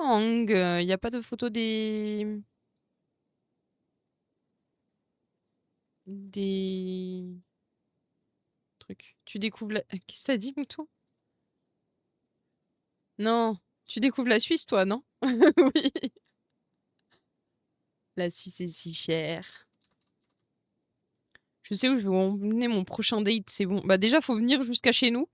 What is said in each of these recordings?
Gang. Il n'y a pas de photo des... trucs. Tu découvres la... Qu'est-ce que t'as dit, Mouton? Non. Tu découvres la Suisse, toi, non? Oui. La Suisse est si chère. Je sais où je vais emmener mon prochain date, c'est bon. Bah déjà, faut venir jusqu'à chez nous.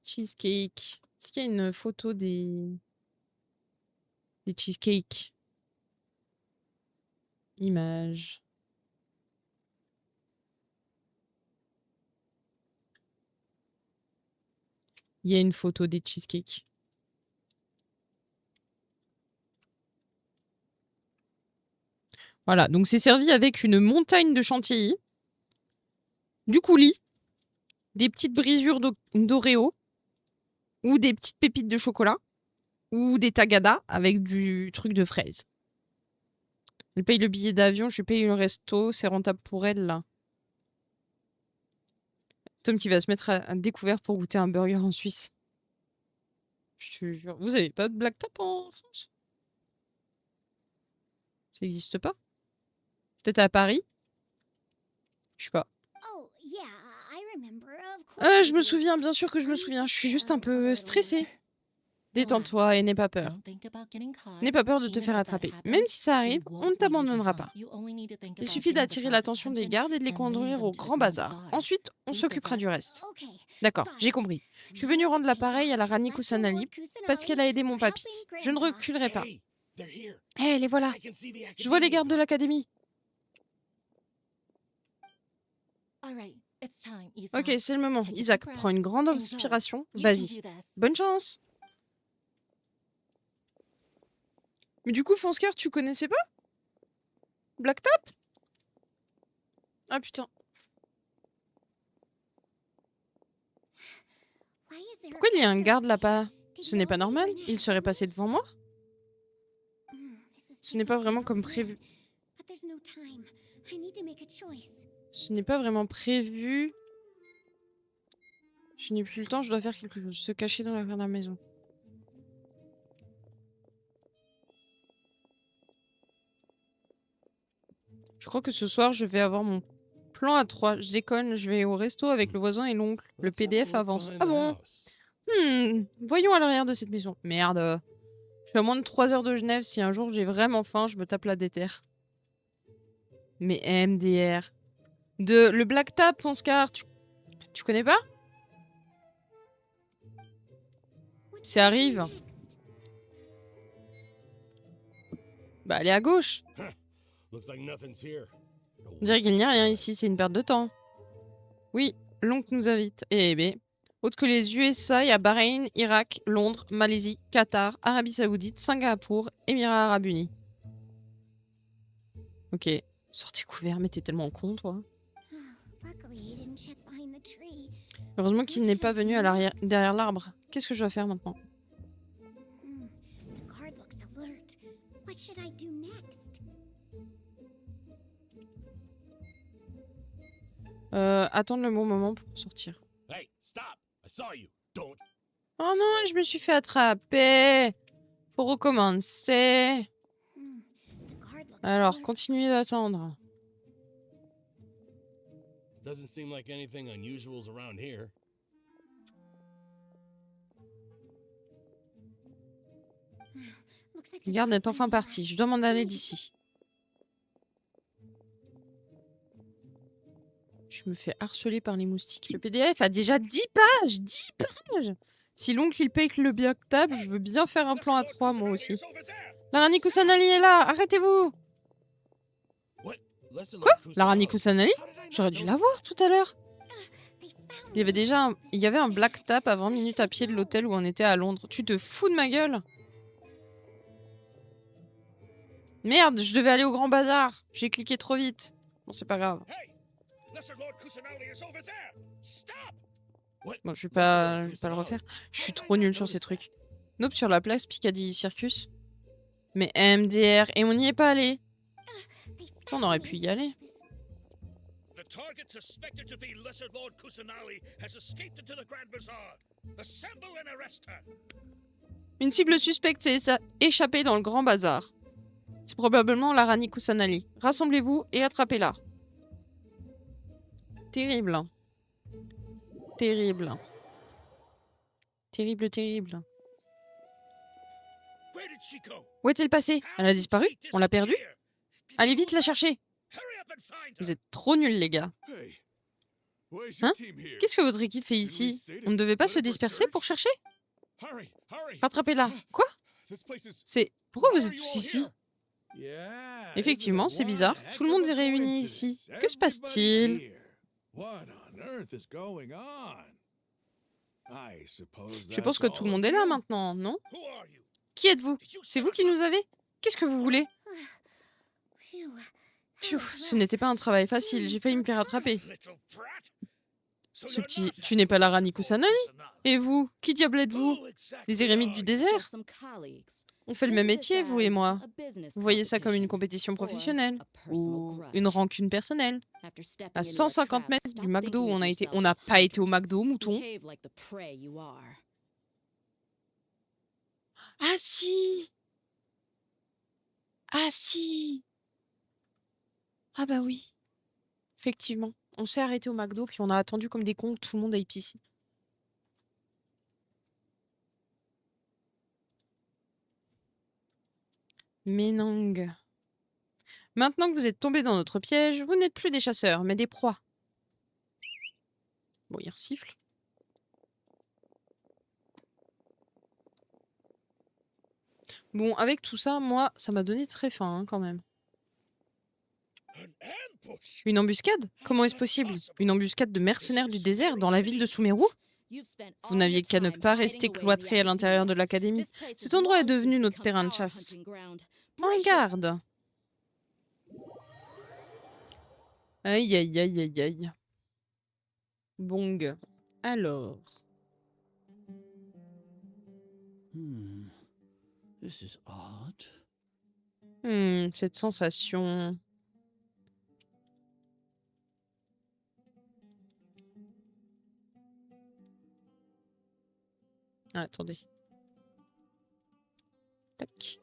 Cheesecake. Est-ce qu'il y a une photo des cheesecakes? Images. Il y a une photo des cheesecakes. Voilà, donc c'est servi avec une montagne de chantilly, du coulis, des petites brisures d'Oreo, ou des petites pépites de chocolat, ou des tagadas avec du truc de fraise. Elle paye le billet d'avion, je paye le resto, c'est rentable pour elle, là. Tom qui va se mettre à découvert pour goûter un burger en Suisse. Je te jure. Vous avez pas de Black Tap en France? Ça n'existe pas? Peut-être à Paris? Je sais pas. Je me souviens, bien sûr que je me souviens. Je suis juste un peu stressée. Détends-toi et n'aie pas peur. N'aie pas peur de te faire attraper. Même si ça arrive, on ne t'abandonnera pas. Il suffit d'attirer l'attention des gardes et de les conduire au grand bazar. Ensuite, on s'occupera du reste. D'accord, j'ai compris. Je suis venue rendre l'appareil à la Rani Kusanali parce qu'elle a aidé mon papy. Je ne reculerai pas. Hé, les voilà. Je vois les gardes de l'académie. Ok, c'est le moment. Isaac, prends une grande inspiration. Vas-y. Bonne chance. Mais du coup, Fonsker, tu connaissais pas Black Tap? Ah putain. Pourquoi il y a un garde là-bas? Ce n'est pas normal. Il serait passé devant moi? Ce n'est pas vraiment comme prévu. Ce n'est pas vraiment prévu. Je n'ai plus le temps, je dois faire quelque chose. Se cacher dans la maison. Je crois que ce soir, je vais avoir mon plan à 3. Je déconne, je vais au resto avec le voisin et l'oncle. Le PDF avance. Ah bon? Voyons à l'arrière de cette maison. Merde. Je suis à moins de 3 heures de Genève. Si un jour j'ai vraiment faim, je me tape la déterre. Mais MDR. Le Black Tap, Fonskar, tu connais pas? Ça arrive. Bah, allez à gauche. On dirait qu'il n'y a rien ici, c'est une perte de temps. Oui, l'oncle nous invite. Eh ben, autre que les USA, il y a Bahreïn, Irak, Londres, Malaisie, Qatar, Arabie Saoudite, Singapour, Émirats Arabes Unis. Ok, sortez couvert, mais t'es tellement con, toi. Heureusement qu'il n'est pas venu à l'arrière, derrière l'arbre. Qu'est-ce que je dois faire maintenant? Attendre le bon moment pour sortir. Oh non, je me suis fait attraper. Faut recommencer. Alors, continuez d'attendre. Le garde est enfin parti. Je dois m'en aller d'ici. Je me fais harceler par les moustiques. Le PDF a déjà 10 pages. 10 pages. Si l'oncle il paye que le Black Tap, je veux bien faire un plan à 3 moi aussi. La Rani Kusanali est là. Arrêtez-vous. Quoi? La Rani Kusanali? J'aurais dû la voir tout à l'heure. Il y avait un Black Tap à 20 minutes à pied de l'hôtel où on était à Londres. Tu te fous de ma gueule? Merde, je devais aller au Grand Bazar. J'ai cliqué trop vite. Bon, c'est pas grave. Bon, je vais pas le refaire. Je suis trop nulle sur ces trucs. Nope, sur la place Piccadilly Circus. Mais MDR, et on n'y est pas allé. On aurait pu y aller. target suspected to be Lesser Lord Kusanali has escaped into the Grand Bazaar. Assemble and arrest her. Une cible suspecte s'est échappée dans le grand bazar. C'est probablement la Rani Kusanali. Rassemblez-vous et attrapez-la. Terrible. Terrible. Terrible, terrible. Where did she go? Où est-elle passée? Elle a disparu? On l'a perdue? Allez vite la chercher. Hurry up and find Vous her. êtes trop nuls, les gars. Hein? Qu'est-ce que votre équipe fait ici? On ne devait pas se disperser pour chercher? Rattrapez-la. Quoi? C'est... Pourquoi vous êtes tous ici? Effectivement, c'est bizarre. Tout le monde est réuni ici. Que se passe-t-il? Je pense que tout le monde est là maintenant, non? Who are you? Qui êtes-vous? C'est vous qui nous avez? Qu'est-ce que vous voulez? Pfiou, ce n'était pas un travail facile. J'ai failli me faire attraper. Little brat. So Ce you're petit... not Tu n'es pas la Rani Kusanali? Kusanali. Et vous? Qui diable êtes-vous? Who exactly Les érémites are du you? désert? On fait le même métier, vous et moi. Vous voyez ça comme une compétition professionnelle ou une rancune personnelle. À 150 mètres du McDo où on a été... On n'a pas été au McDo, mouton. Ah si! Ah si! Ah bah oui. Effectivement. On s'est arrêté au McDo, puis on a attendu comme des cons que tout le monde aille pisser. Ménang. Maintenant que vous êtes tombés dans notre piège, vous n'êtes plus des chasseurs, mais des proies. Bon, il siffle. Bon, avec tout ça, moi, ça m'a donné très faim, hein, quand même. An ambush. Une embuscade? Comment est-ce possible? Une embuscade de mercenaires du désert dans la ville de Sumeru? Vous n'aviez qu'à ne pas rester cloîtré à l'intérieur de l'académie. Cet endroit est devenu notre terrain de chasse. Un garde! Aïe, aïe, aïe, aïe, aïe. Bong. Alors... This is odd. Cette sensation... Ah, attendez. Tac.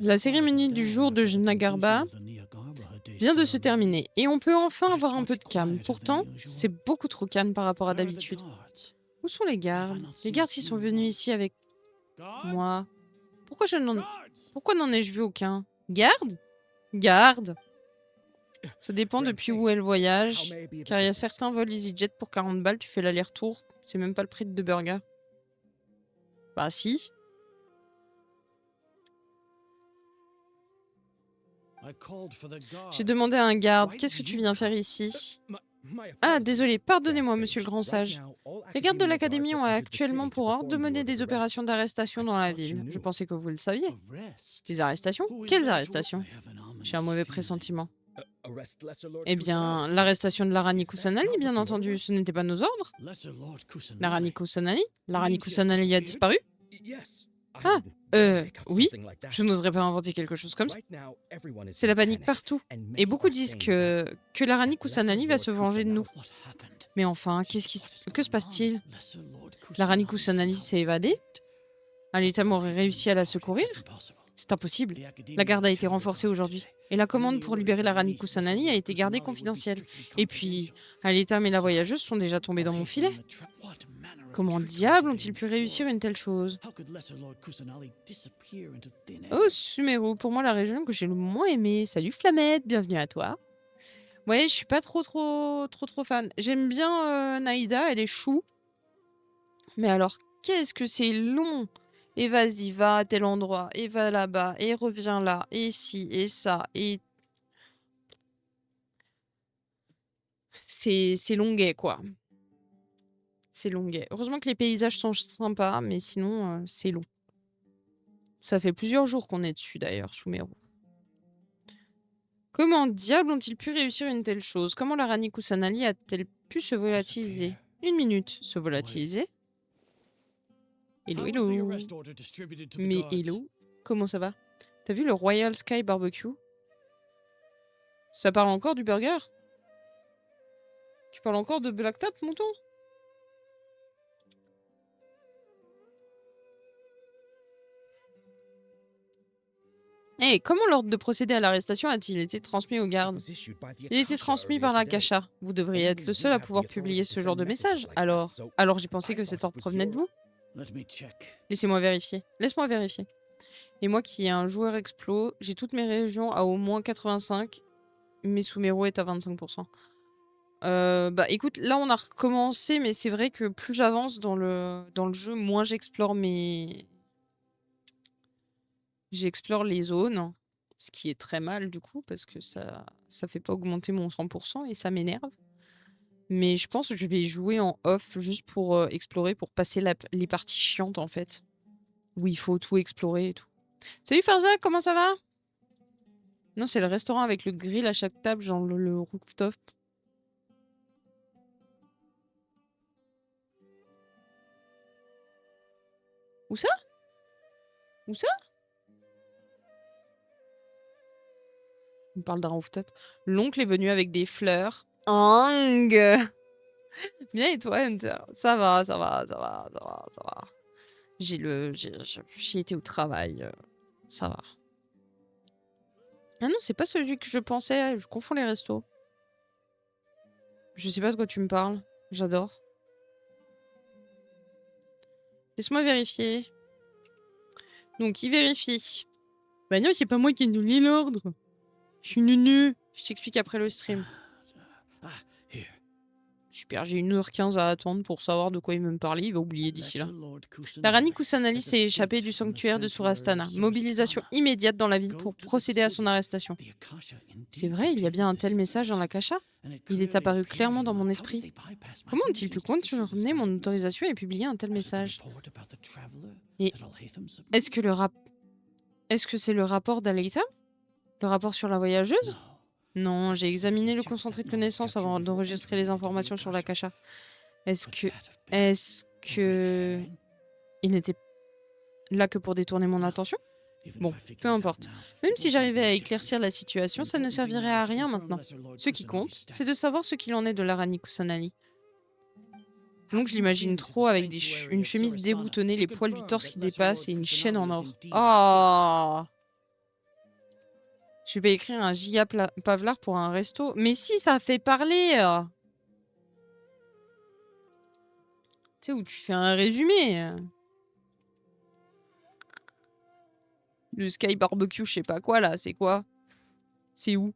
La cérémonie du jour de Jnagarba vient de se terminer et on peut enfin avoir un peu de calme. Pourtant, c'est beaucoup trop calme par rapport à d'habitude. Où sont les gardes? Les gardes qui sont venus ici avec moi. Pourquoi n'en ai-je vu aucun? Garde? Garde? Ça dépend depuis où est le voyage. Car il y a certains vols EasyJet pour 40 balles, tu fais l'aller-retour. C'est même pas le prix de 2 burgers. Bah si. J'ai demandé à un garde, qu'est-ce que tu viens faire ici? Ah, désolé, pardonnez-moi, monsieur le grand sage. Les gardes de l'académie ont actuellement pour ordre de mener des opérations d'arrestation dans la ville. Je pensais que vous le saviez. Des arrestations? Quelles arrestations? J'ai un mauvais pressentiment. Eh bien, l'arrestation de la Rani Kusanali, bien entendu, ce n'était pas nos ordres. La Rani Kusanali? La Rani Kusanali a disparu? Ah, oui, je n'oserais pas inventer quelque chose comme ça. C'est la panique partout. Et beaucoup disent que la Rani Kusanali va se venger de nous. Mais enfin, que se passe-t-il? La Rani Kusanali s'est évadée? Alitam aurait réussi à la secourir? C'est impossible. La garde a été renforcée aujourd'hui. Et la commande pour libérer la Rani Kusanali a été gardée confidentielle. Et puis, Alitam et la voyageuse sont déjà tombés dans mon filet. Comment diable ont-ils pu réussir une telle chose? Oh, Sumeru, pour moi la région que j'ai le moins aimée. Salut Flamette, bienvenue à toi. Ouais, je suis pas trop fan. J'aime bien Naïda, elle est chou. Mais alors, qu'est-ce que c'est long! Et vas-y, va à tel endroit, et va là-bas, et reviens là, et ci, et ça, et... C'est longuet, quoi. C'est longuet. Heureusement que les paysages sont sympas, mais sinon, c'est long. Ça fait plusieurs jours qu'on est dessus, d'ailleurs, Sumeru. Comment diable ont-ils pu réussir une telle chose? Comment la Rani Kusanali a-t-elle pu se volatiliser? Une minute, se volatiliser? Hello, hello. Mais hello, comment ça va? T'as vu le Royal Sky Barbecue? Ça parle encore du burger? Tu parles encore de Black Tap, mouton? Eh, comment l'ordre de procéder à l'arrestation a-t-il été transmis aux gardes? Il a été transmis par l'Akasha. Vous devriez être le seul à pouvoir publier ce genre de message. Alors j'ai pensé que cet ordre provenait de vous. Let me check. Laissez-moi vérifier. Laisse-moi vérifier. Et moi qui ai un joueur explo, j'ai toutes mes régions à au moins 85. Mais Sumero est à 25%. Bah écoute, là on a recommencé, mais c'est vrai que plus j'avance dans le jeu, moins j'explore J'explore les zones, ce qui est très mal du coup, parce que ça fait pas augmenter mon 100% et ça m'énerve. Mais je pense que je vais jouer en off juste pour explorer, pour passer les parties chiantes en fait. Où il faut tout explorer et tout. Salut Farza, comment ça va? Non, c'est le restaurant avec le grill à chaque table, genre le rooftop. Où ça? Où ça? On parle d'un rooftop. L'oncle est venu avec des fleurs. Ang! Bien et toi, Hunter? Ça va, ça va, ça va, ça va, ça va. J'ai été au travail. Ça va. Ah non, c'est pas celui que je pensais. Je confonds les restos. Je sais pas de quoi tu me parles. J'adore. Laisse-moi vérifier. Donc, il vérifie. Bah non, c'est pas moi qui ai donné l'ordre. Je suis nunu. Je t'explique après le stream. Ah, here. Super, j'ai 1h15 à attendre pour savoir de quoi il veut me parler. Il va oublier d'ici là. Lesser Lord La Rani Kusanali Kusanali s'est échappée du sanctuaire de Surastana. Mobilisation immédiate dans la ville pour procéder à son arrestation. The Akasha C'est vrai, il y a bien un tel message dans l'Akasha. Il est apparu clairement dans mon esprit. Comment ont-ils pu contourner mon autorisation et publier un tel message? Et est-ce que c'est le rapport d'Aleita? Le rapport sur la voyageuse? Non, j'ai examiné le concentré de connaissances avant d'enregistrer les informations sur l'Akasha. Est-ce que il n'était là que pour détourner mon attention? Bon, peu importe. Même si j'arrivais à éclaircir la situation, ça ne servirait à rien maintenant. Ce qui compte, c'est de savoir ce qu'il en est de la Rani Kusanali. Donc je l'imagine trop avec une chemise déboutonnée, les poils du torse qui dépassent et une chaîne en or. Oh! Je vais écrire un giga Pavlar pour un resto. Mais si, ça fait parler! Tu sais, où tu fais un résumé. Le Sky Barbecue, je sais pas quoi, là, c'est quoi? C'est où?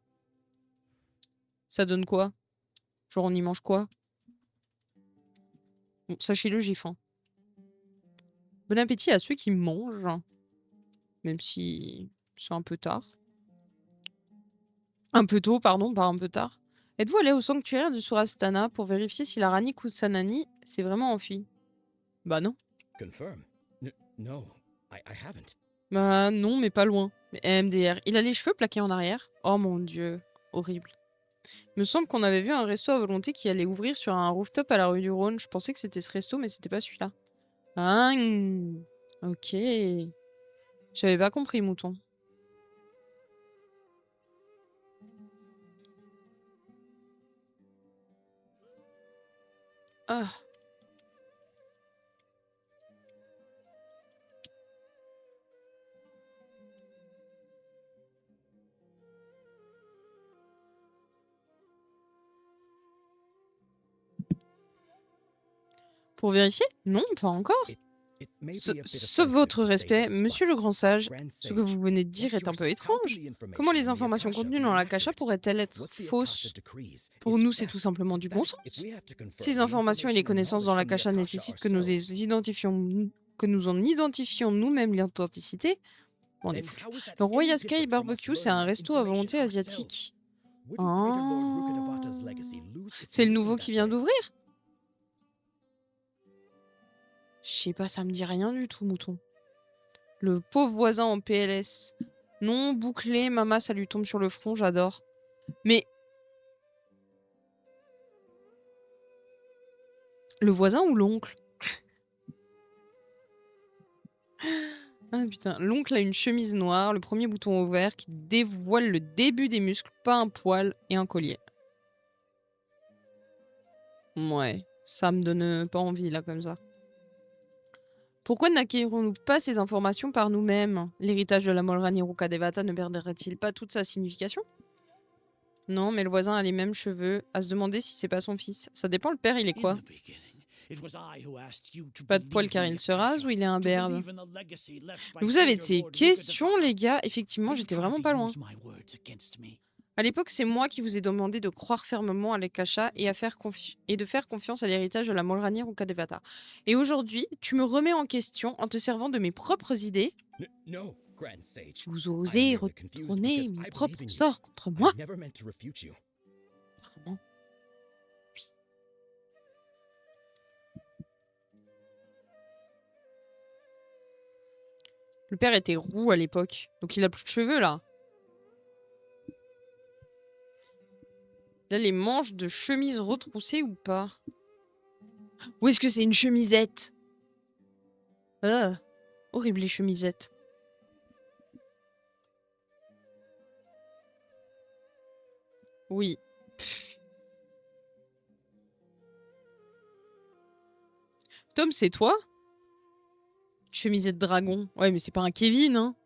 Ça donne quoi? Genre, on y mange quoi? Bon, sachez-le, j'ai faim. Bon appétit à ceux qui mangent. Même si c'est un peu tard. Un peu tôt, pardon, pas un peu tard. Êtes-vous allé au sanctuaire de Surastana pour vérifier si la Rani Kusanani s'est vraiment enfuie? Bah non. Confirm. No, I haven't. Bah non, mais pas loin. Mais MDR, il a les cheveux plaqués en arrière. Oh mon dieu, horrible. Il me semble qu'on avait vu un resto à volonté qui allait ouvrir sur un rooftop à la rue du Rhône. Je pensais que c'était ce resto, mais c'était pas celui-là. Ah, ok. J'avais pas compris, mouton. Ah. Pour vérifier? Non, pas encore. Sauf votre respect, monsieur le grand sage, ce que vous venez de dire est un peu étrange. Comment les informations contenues dans l'Akasha pourraient-elles être fausses? Pour nous, c'est tout simplement du bon sens. Ces informations et les connaissances dans l'Akasha nécessitent que nous en identifions nous-mêmes l'authenticité. Bon, on est foutu. Le Royal Sky Barbecue, c'est un resto à volonté asiatique. Ah. C'est le nouveau qui vient d'ouvrir? Je sais pas, ça me dit rien du tout, mouton. Le pauvre voisin en PLS. Non, bouclé, maman, ça lui tombe sur le front, j'adore. Mais... Le voisin ou l'oncle? Ah putain, l'oncle a une chemise noire, le premier bouton ouvert qui dévoile le début des muscles, pas un poil et un collier. Ouais, ça me donne pas envie là comme ça. Pourquoi n'acquérons-nous pas ces informations par nous-mêmes? L'héritage de la Molrani Rukkhadevata ne perdrait-il pas toute sa signification? Non, mais le voisin a les mêmes cheveux. À se demander si c'est pas son fils. Ça dépend, le père, il est quoi? Pas de poil car il se rase ou il est imberbe? Vous avez de ces questions, les gars. Effectivement, j'étais vraiment pas loin. À l'époque, c'est moi qui vous ai demandé de croire fermement à l'Akasha et, et de faire confiance à l'héritage de la Molrani Rukkhadevata. Et aujourd'hui, tu me remets en question en te servant de mes propres idées. Vous osez retourner mon propre sort contre moi? Vraiment? Oui. Le père était roux à l'époque, donc il a plus de cheveux là. Là, les manches de chemise retroussées ou pas? Ou est-ce que c'est une chemisette? Ah, horrible les chemisettes. Oui. Pff. Tom, c'est toi? Chemisette dragon. Ouais, mais c'est pas un Kevin, hein?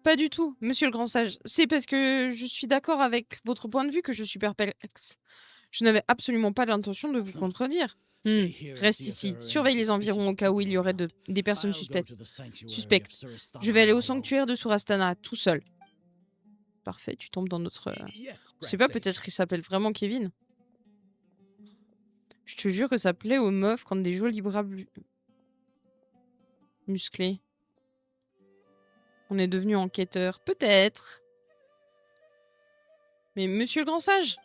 Pas du tout, monsieur le grand sage. C'est parce que je suis d'accord avec votre point de vue que je suis perplexe. Je n'avais absolument pas l'intention de vous contredire. Reste ici, surveille les environs au cas où il y aurait des personnes suspectes. Je vais aller au sanctuaire de Surastana, tout seul. Parfait, tu tombes dans notre... Je sais pas, peut-être qu'il s'appelle vraiment Kevin. Je te jure que ça plaît aux meufs quand des jolis bras musclés. On est devenu enquêteur, peut-être. Mais monsieur le grand sage?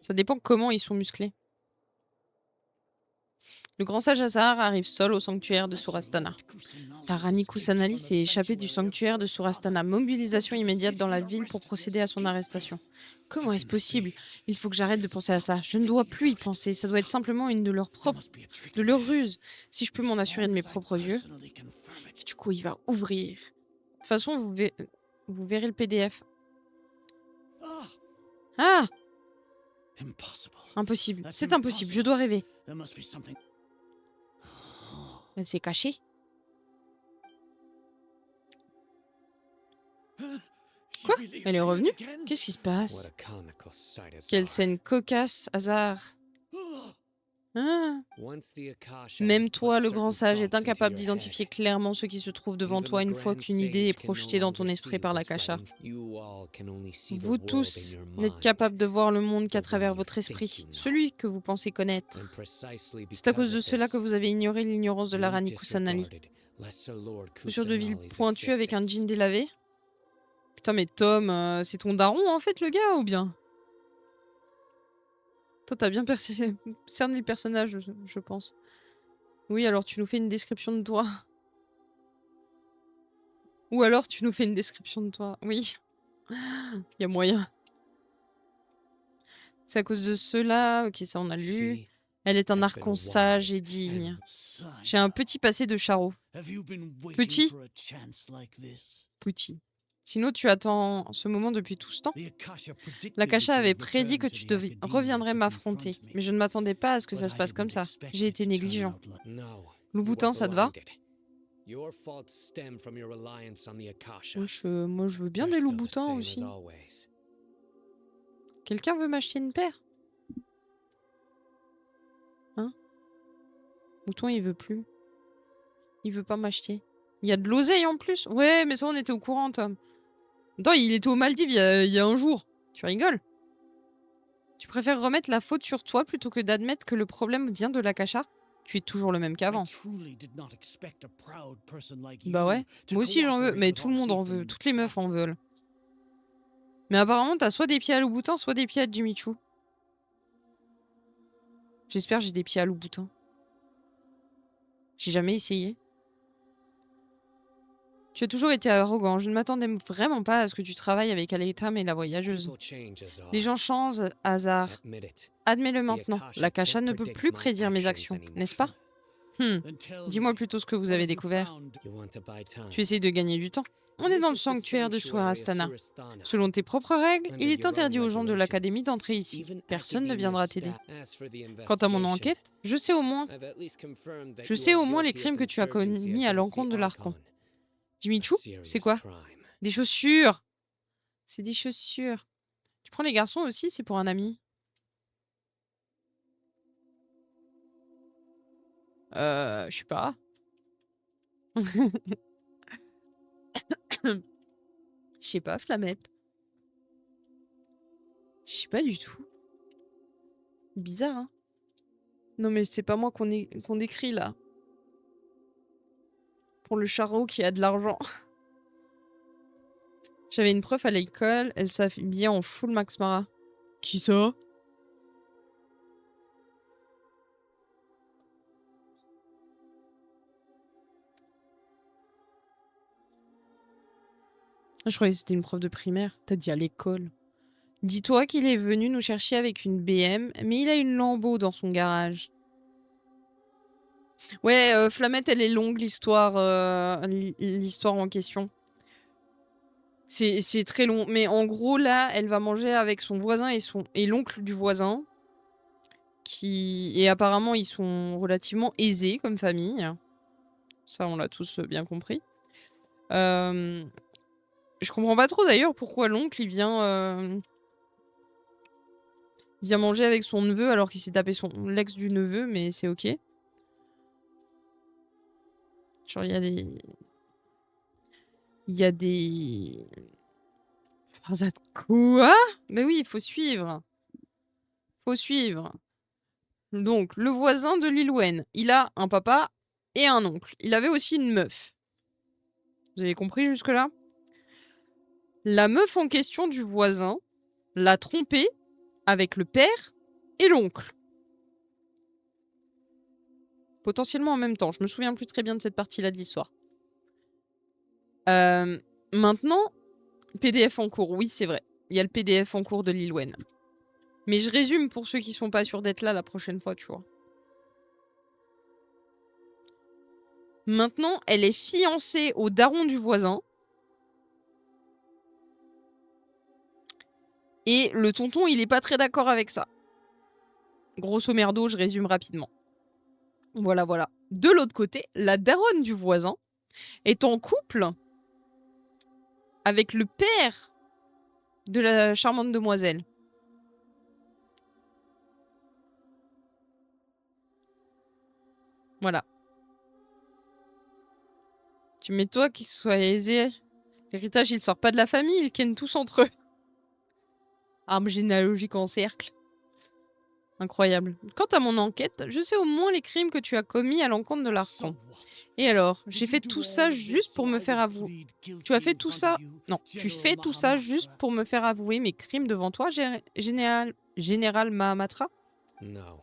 Ça dépend comment ils sont musclés. Le grand sage Azar arrive seul au sanctuaire de Surastana. La Rani Kusanali s'est échappée du sanctuaire de Surastana. Mobilisation immédiate dans la ville pour procéder à son arrestation. Comment est-ce possible? Il faut que j'arrête de penser à ça. Je ne dois plus y penser. Ça doit être simplement une de leurs ruses. Si je peux m'en assurer de mes propres yeux. Et du coup, il va ouvrir. De toute façon, vous verrez le PDF. Ah! Impossible. C'est impossible. Je dois rêver. Elle s'est cachée. Quoi? Elle est revenue? Qu'est-ce qui se passe? Quelle scène cocasse, hasard. Ah. Même toi, le grand sage, est incapable d'identifier clairement ce qui se trouve devant toi une fois qu'une idée est projetée dans ton esprit par l'Akasha. Vous tous n'êtes capables de voir le monde qu'à travers votre esprit, celui que vous pensez connaître. C'est à cause de cela que vous avez ignoré l'ignorance de la Rani Kusanali. Chaussures de ville pointues avec un jean délavé. Putain, mais Tom, c'est ton daron en fait, le gars, ou bien? Toi, t'as bien cerné le personnage, je pense. Oui, alors tu nous fais une description de toi. Ou alors tu nous fais une description de toi. Oui. Il y a moyen. C'est à cause de cela. Ok, ça on a lu. Elle est un archon sage et digne. J'ai un petit passé de charreau. Petit? Petit. Sinon, tu attends ce moment depuis tout ce temps. L'Akasha avait prédit que tu reviendrais m'affronter, mais je ne m'attendais pas à ce que ça se passe comme ça. J'ai été négligent. Louboutin, ça te va? Moi, je veux bien des loups-boutins aussi. Quelqu'un veut m'acheter une paire? Hein? Mouton, il veut plus. Il veut pas m'acheter. Il y a de l'oseille en plus? Ouais, mais ça, on était au courant, Tom. Attends, il était aux Maldives il y a un jour. Tu rigoles? Tu préfères remettre la faute sur toi plutôt que d'admettre que le problème vient de l'Akasha? Tu es toujours le même qu'avant. Bah ouais, moi aussi j'en veux, mais tout le monde en veut, toutes les meufs en veulent. Mais apparemment t'as soit des pieds à Louboutin, soit des pieds à Jimmy Choo. J'espère que j'ai des pieds à Louboutin. J'ai jamais essayé. Tu as toujours été arrogant. Je ne m'attendais vraiment pas à ce que tu travailles avec Aleitam et la voyageuse. Les gens changent, Hazard. Admets-le maintenant. L'Akasha ne peut plus prédire mes actions, n'est-ce pas? Dis-moi plutôt ce que vous avez découvert. Tu essayes de gagner du temps. On est dans le sanctuaire de Surastana. Selon tes propres règles, il est interdit aux gens de l'Académie d'entrer ici. Personne ne viendra t'aider. Quant à mon enquête, je sais au moins les crimes que tu as commis à l'encontre de l'Archon. Jimmy-Choo, c'est quoi? Des chaussures. C'est des chaussures. Tu prends les garçons aussi, c'est pour un ami. Je sais pas. Je sais pas, Flamette. Je sais pas du tout. Bizarre, hein? Non, mais c'est pas moi qu'on décrit, là. Pour le charreau qui a de l'argent. J'avais une prof à l'école, elle s'habillait en full Max Mara. Qui ça? Je croyais que c'était une prof de primaire. T'as dit à l'école. Dis-toi qu'il est venu nous chercher avec une BM, mais il a une Lambo dans son garage. Ouais, Flamette, elle est longue, l'histoire en question. C'est très long. Mais en gros, là, elle va manger avec son voisin et l'oncle du voisin. Et apparemment, ils sont relativement aisés comme famille. Ça, on l'a tous bien compris. Je comprends pas trop d'ailleurs pourquoi l'oncle, il vient manger avec son neveu alors qu'il s'est tapé l'ex du neveu, mais c'est ok. Genre, il y a des... Farzad quoi? Mais oui, il faut suivre. Faut suivre. Donc, le voisin de Lilwen, il a un papa et un oncle. Il avait aussi une meuf. Vous avez compris jusque-là? La meuf en question du voisin l'a trompé avec le père et l'oncle. Potentiellement en même temps. Je me souviens plus très bien de cette partie-là de l'histoire. Maintenant, PDF en cours. Oui, c'est vrai. Il y a le PDF en cours de Lilwen. Mais je résume pour ceux qui sont pas sûrs d'être là la prochaine fois, tu vois. Maintenant, elle est fiancée au daron du voisin. Et le tonton, il est pas très d'accord avec ça. Grosso merdo, je résume rapidement. Voilà, voilà. De l'autre côté, la daronne du voisin est en couple avec le père de la charmante demoiselle. Voilà. Tu mets toi qu'ils soient aisés. L'héritage, il sort pas de la famille, ils kennent tous entre eux. Arbre généalogique en cercle. Incroyable. Quant à mon enquête, je sais au moins les crimes que tu as commis à l'encontre de l'Archon. Et alors, j'ai fait tout ça juste pour me faire avouer. Tu as fait tout ça... Non, tu fais tout ça juste pour me faire avouer mes crimes devant toi, Général Mahamatra?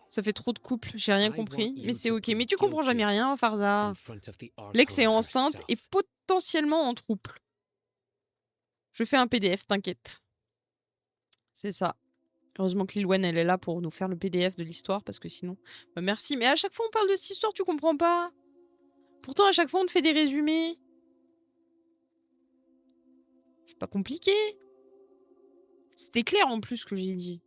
Ça fait trop de couples, j'ai rien compris, mais c'est ok. Mais tu comprends jamais rien, Farza. L'ex est enceinte et potentiellement en trouble. Je fais un PDF, t'inquiète. C'est ça. Heureusement que Lilwen, elle est là pour nous faire le PDF de l'histoire, parce que sinon... Bah merci, mais à chaque fois on parle de cette histoire, tu comprends pas. Pourtant, à chaque fois on te fait des résumés. C'est pas compliqué. C'était clair en plus ce que j'ai dit.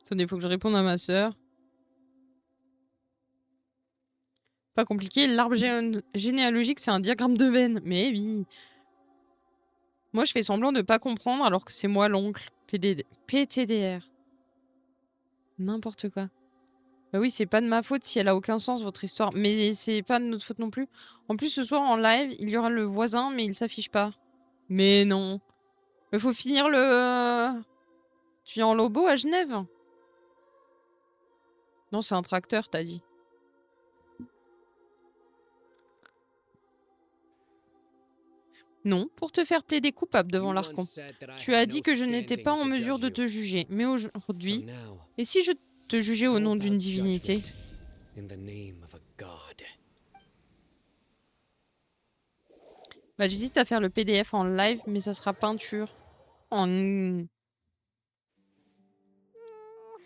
Attendez, il faut que je réponde à ma sœur. Pas compliqué, l'arbre généalogique, c'est un diagramme de veine. Mais oui. Moi, je fais semblant de pas comprendre alors que c'est moi l'oncle. PTDR. N'importe quoi. Bah oui, c'est pas de ma faute si elle a aucun sens, votre histoire. Mais c'est pas de notre faute non plus. En plus, ce soir, en live, il y aura le voisin, mais il s'affiche pas. Mais non. Il faut finir le... Tu viens en Lobo à Genève? Non, c'est un tracteur, t'as dit. Non, pour te faire plaider coupable devant l'Archon. Tu as dit que je n'étais pas en mesure de te juger, mais aujourd'hui... Et si je te jugeais au nom d'une divinité? Bah, j'hésite à faire le PDF en live, mais ça sera peinture. Et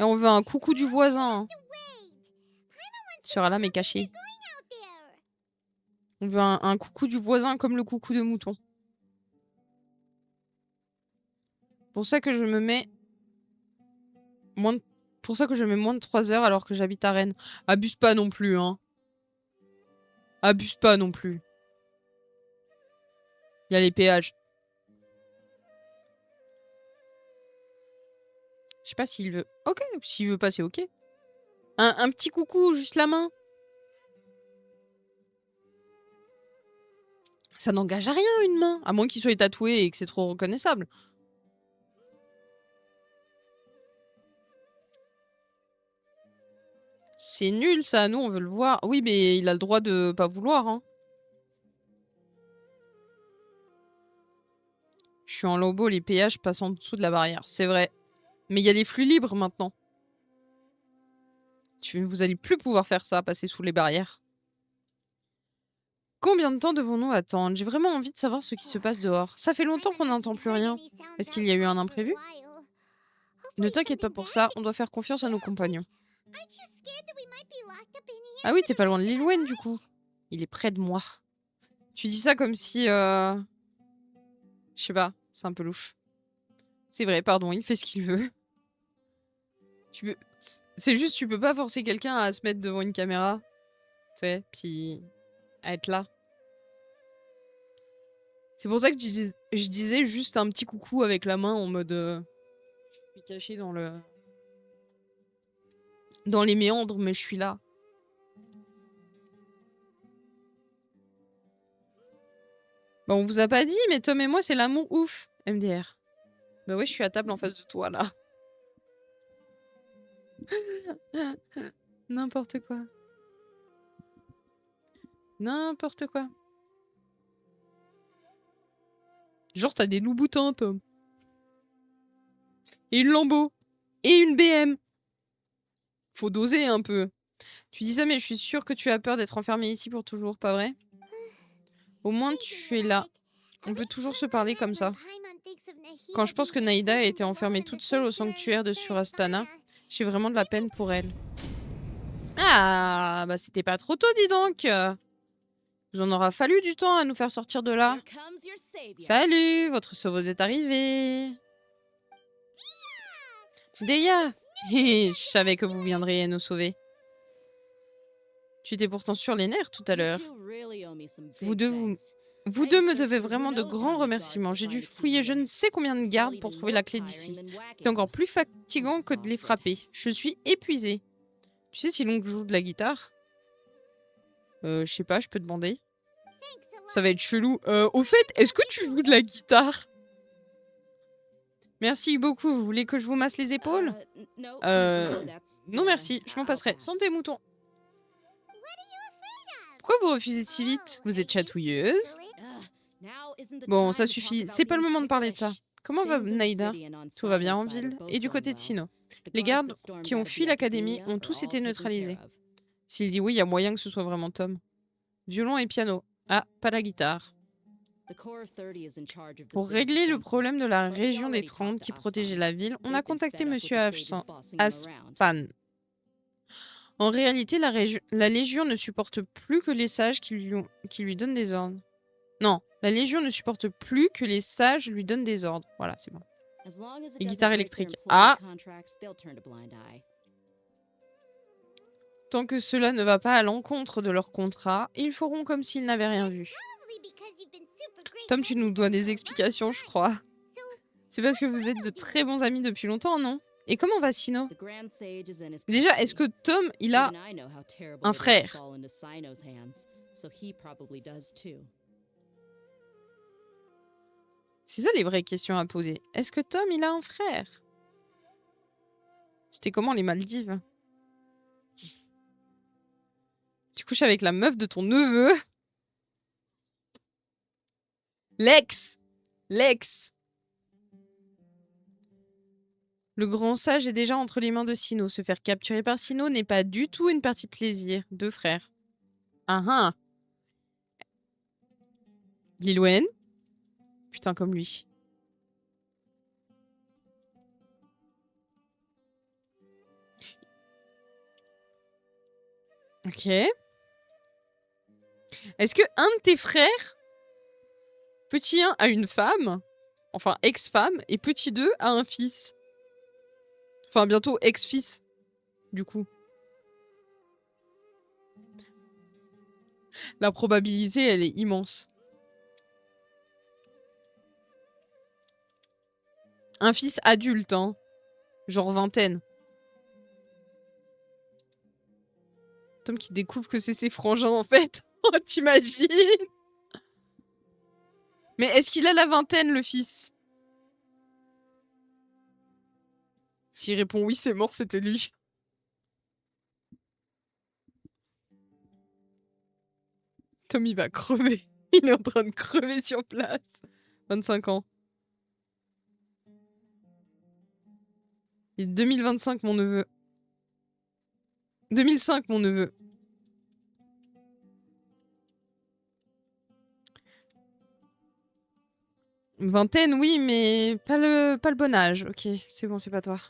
on veut un coucou du voisin. Hein. Sur là, mais caché. On veut un coucou du voisin comme le coucou de mouton. Pour ça que je me mets pour ça que je mets moins de 3 heures alors que j'habite à Rennes. Abuse pas non plus, hein. Abuse pas non plus. Il y a les péages. Je sais pas s'il veut. Ok, s'il veut pas, c'est ok. Un petit coucou, juste la main. Ça n'engage à rien, une main. À moins qu'il soit tatoué et que c'est trop reconnaissable. C'est nul, ça. Nous, on veut le voir. Oui, mais il a le droit de pas vouloir, hein. Je suis en lambeau, les péages passent en dessous de la barrière. C'est vrai. Mais il y a les flux libres, maintenant. Vous allez plus pouvoir faire ça, passer sous les barrières. Combien de temps devons-nous attendre? J'ai vraiment envie de savoir ce qui se passe dehors. Ça fait longtemps qu'on n'entend plus rien. Est-ce qu'il y a eu un imprévu? Ne t'inquiète pas pour ça, on doit faire confiance à nos compagnons. Ah oui, t'es pas loin de Lil Wayne, du coup. Il est près de moi. Tu dis ça comme si... Je sais pas, c'est un peu louche. C'est vrai, pardon, il fait ce qu'il veut. C'est juste, tu peux pas forcer quelqu'un à se mettre devant une caméra. Tu sais, puis... à être là. C'est pour ça que je disais juste un petit coucou avec la main en mode... je suis caché dans le... dans les méandres, mais je suis là. Bah, on vous a pas dit, mais Tom et moi, c'est l'amour ouf, MDR. Bah ouais, je suis à table en face de toi, là. N'importe quoi. N'importe quoi. Genre, t'as des loups-boutins, Tom. Et une Lambo. Et une BM. Faut doser un peu. Tu dis ça, mais je suis sûre que tu as peur d'être enfermé ici pour toujours, pas vrai? Au moins, tu es là. On peut toujours se parler comme ça. Quand je pense que Naïda a été enfermée toute seule au sanctuaire de Surastana, j'ai vraiment de la peine pour elle. Ah, bah c'était pas trop tôt, dis donc. Vous en aura fallu du temps à nous faire sortir de là. Salut, votre sauveuse est arrivée. Deya. Je savais que vous viendriez nous sauver. Tu étais pourtant sur les nerfs tout à l'heure. Vous deux me devez vraiment de grands remerciements. J'ai dû fouiller je ne sais combien de gardes pour trouver la clé d'ici. C'est encore plus fatigant que de les frapper. Je suis épuisée. Tu sais si l'oncle joue de la guitare? Je sais pas, je peux demander. Ça va être chelou. Au fait, est-ce que tu joues de la guitare? Merci beaucoup. Vous voulez que je vous masse les épaules? Non merci, je m'en passerai. Santé mouton. Pourquoi vous refusez si vite? Vous êtes chatouilleuse? Bon, ça suffit. C'est pas le moment de parler de ça. Comment va Naïda? Tout va bien en ville? Et du côté de Sino? Les gardes qui ont fui l'académie ont tous été neutralisés. S'il dit oui, il y a moyen que ce soit vraiment Tom. Violon et piano. Ah, pas la guitare. Pour régler le problème de la région des 30 qui protégeait la ville, on a contacté Monsieur Aspan. En réalité, la Légion ne supporte plus que les sages qui lui donnent des ordres. Non, la Légion ne supporte plus que les sages lui donnent des ordres. Voilà, c'est bon. Et guitare électrique. Ah! Tant que cela ne va pas à l'encontre de leur contrat, ils feront comme s'ils n'avaient rien vu. Tom, tu nous dois des explications, je crois. C'est parce que vous êtes de très bons amis depuis longtemps, non? Et comment va Sino? Déjà, est-ce que Tom, il a un frère? C'est ça les vraies questions à poser. Est-ce que Tom, il a un frère? C'était comment les Maldives? Tu couches avec la meuf de ton neveu. Lex. Le grand sage est déjà entre les mains de Sino. Se faire capturer par Sino n'est pas du tout une partie de plaisir. Deux frères. Ah ah. Lil Wayne. Putain, comme lui. Ok. Est-ce que un de tes frères, petit 1 a une femme, enfin ex-femme, et petit 2 a un fils? Enfin, bientôt ex-fils, du coup. La probabilité, elle est immense. Un fils adulte, hein. Genre vingtaine. Tom qui découvre que c'est ses frangins, en fait. T'imagines? Mais est-ce qu'il a la vingtaine, le fils? S'il répond oui, c'est mort, c'était lui. Tom, il va crever. Il est en train de crever sur place. 25 ans. Il est 2025, mon neveu. 2005, mon neveu. Vingtaine, oui, mais pas le bon âge. Ok, c'est bon, c'est pas toi.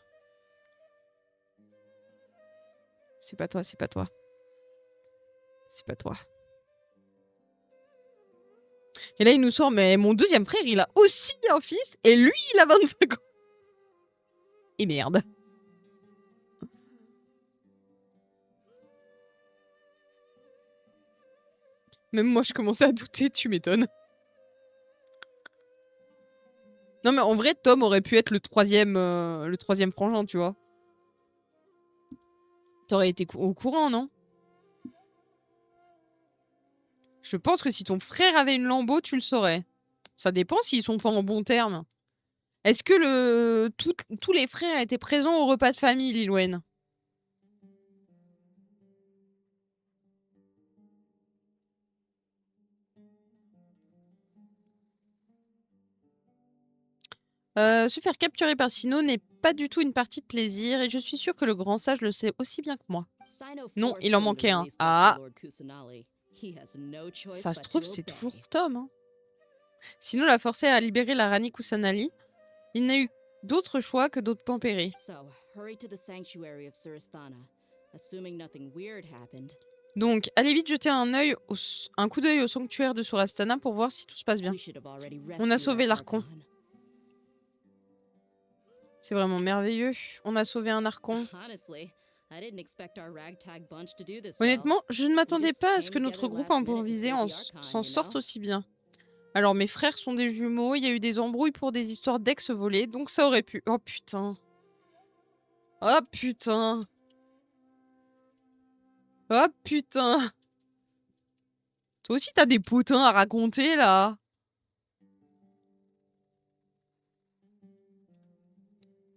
C'est pas toi, c'est pas toi. C'est pas toi. Et là, il nous sort, mais mon deuxième frère, il a aussi un fils, et lui, il a 25 ans. Et merde. Même moi, je commençais à douter, tu m'étonnes. Non, mais en vrai, Tom aurait pu être le troisième frangin, tu vois. T'aurais été au courant, non? Je pense que si ton frère avait une Lambo, tu le saurais. Ça dépend s'ils sont pas en bons termes. Est-ce que tous les frères étaient présents au repas de famille, Lil Wayne? Se faire capturer par Sino n'est pas du tout une partie de plaisir, et je suis sûre que le grand sage le sait aussi bien que moi. Non, il en manquait un. Ah! Ça se trouve, c'est toujours Tom. Hein. Sino l'a forcé à libérer la Rani Kusanali. Il n'a eu d'autre choix que d'obtempérer. Donc, allez vite jeter un coup d'œil au sanctuaire de Surastana pour voir si tout se passe bien. On a sauvé l'Archon. C'est vraiment merveilleux. On a sauvé un Archon. Honnêtement, je ne m'attendais pas à ce que notre groupe improvisé s'en sorte aussi bien. Alors, mes frères sont des jumeaux, il y a eu des embrouilles pour des histoires d'ex volés, donc ça aurait pu... Oh putain. Oh putain. Oh putain. Toi aussi, t'as des potins à raconter, là.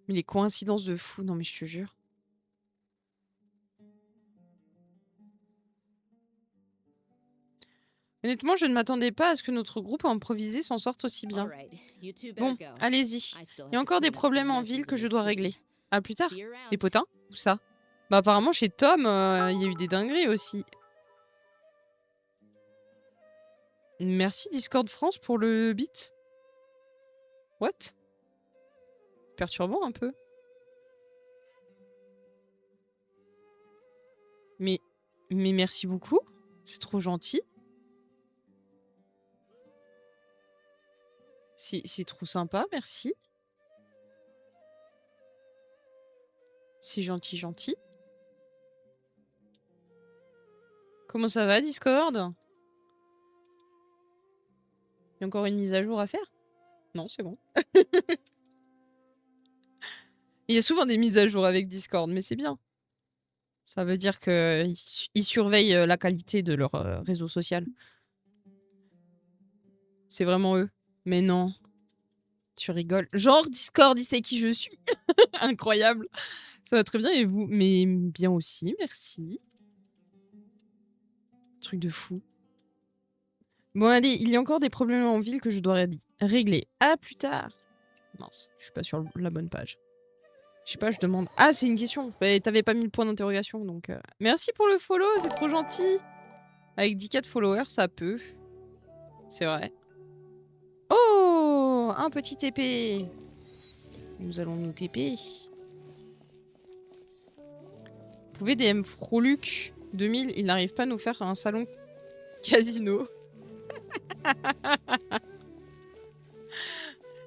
Mais les coïncidences de fou, non mais je te jure. Honnêtement, je ne m'attendais pas à ce que notre groupe improvisé s'en sorte aussi bien. Bon, allez-y. Il y a encore des problèmes en ville que je dois régler. À plus tard. Des potins? Où ça? Bah apparemment chez Tom, il y a eu des dingueries aussi. Merci Discord France pour le beat. What? Perturbant un peu. Mais merci beaucoup. C'est trop gentil. C'est trop sympa, merci. C'est gentil, gentil. Comment ça va, Discord? Il y a encore une mise à jour à faire? Non, c'est bon. Il y a souvent des mises à jour avec Discord, mais c'est bien. Ça veut dire qu'ils surveillent la qualité de leur réseau social. C'est vraiment eux. Mais non. Tu rigoles. Genre, Discord, il sait qui je suis. Incroyable. Ça va très bien et vous? Mais bien aussi, merci. Truc de fou. Bon, allez, il y a encore des problèmes en ville que je dois régler. À plus tard. Mince, je suis pas sur la bonne page. Je sais pas, je demande... Ah, c'est une question. Bah, t'avais pas mis le point d'interrogation, donc... Merci pour le follow, c'est trop gentil. Avec 10K de followers, ça peut. C'est vrai. Oh, un petit TP. Nous allons nous TP. Vous pouvez DM Froluc 2000, il n'arrive pas à nous faire un salon casino.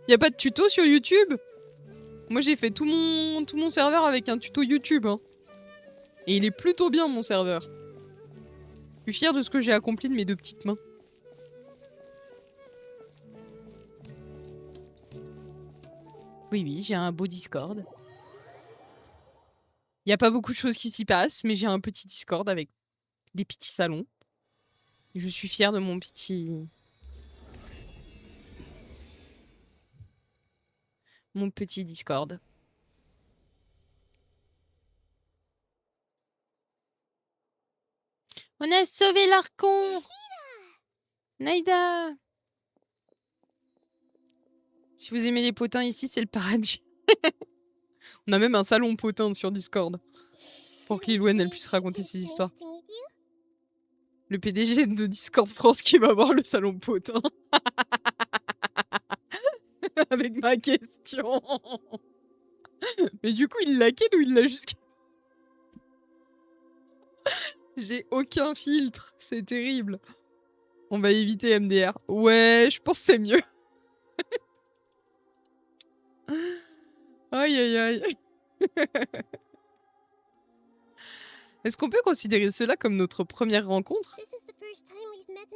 Y a pas de tuto sur YouTube? Moi j'ai fait tout mon serveur avec un tuto YouTube. Hein. Et il est plutôt bien mon serveur. Je suis fière de ce que j'ai accompli de mes 2 petites mains. Oui, j'ai un beau Discord. Il n'y a pas beaucoup de choses qui s'y passent, mais j'ai un petit Discord avec des petits salons. Je suis fière de mon petit... Mon petit Discord. On a sauvé l'Archon! Naïda! Si vous aimez les potins ici, c'est le paradis. On a même un salon potin sur Discord. Pour que Lilwen, elle puisse raconter ses histoires. Le PDG de Discord France qui va voir le salon potin. Avec ma question. Mais du coup, il l'a ken ou il l'a juste... J'ai aucun filtre. C'est terrible. On va éviter MDR. Ouais, je pense que c'est mieux. Aïe, aïe, aïe. Est-ce qu'on peut considérer cela comme notre première rencontre?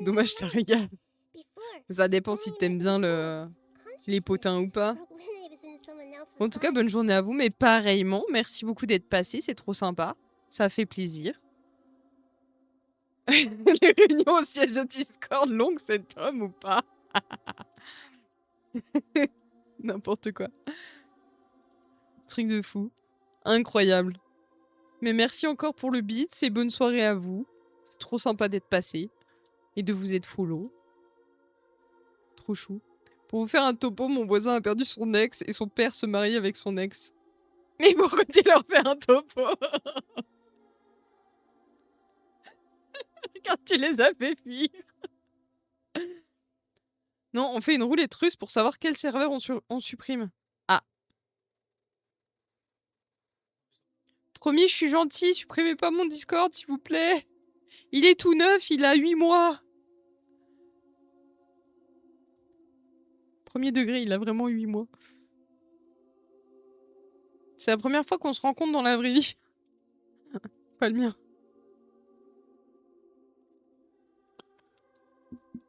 Dommage, ça régale. Ça dépend si t'aimes bien les potins ou pas. En tout cas, bonne journée à vous, mais pareillement, merci beaucoup d'être passé, c'est trop sympa. Ça fait plaisir. Les réunions au siège de Discord longues, cet homme ou pas? N'importe quoi. Truc de fou. Incroyable. Mais merci encore pour le beat, et bonne soirée à vous. C'est trop sympa d'être passé. Et de vous être follow. Trop chou. Pour vous faire un topo, mon voisin a perdu son ex et son père se marie avec son ex. Mais pourquoi tu leur fais un topo? Car tu les as fait fuir. Non, on fait une roulette russe pour savoir quel serveur on supprime. Ah. Promis, je suis gentil, supprimez pas mon Discord, s'il vous plaît. Il est tout neuf, il a 8 mois. Premier degré, il a vraiment 8 mois. C'est la première fois qu'on se rencontre dans la vraie vie. Pas le mien.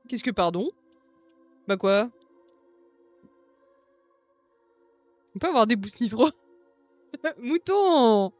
Qu'est-ce que pardon? Bah quoi? On peut avoir des boosts nitro. Mouton!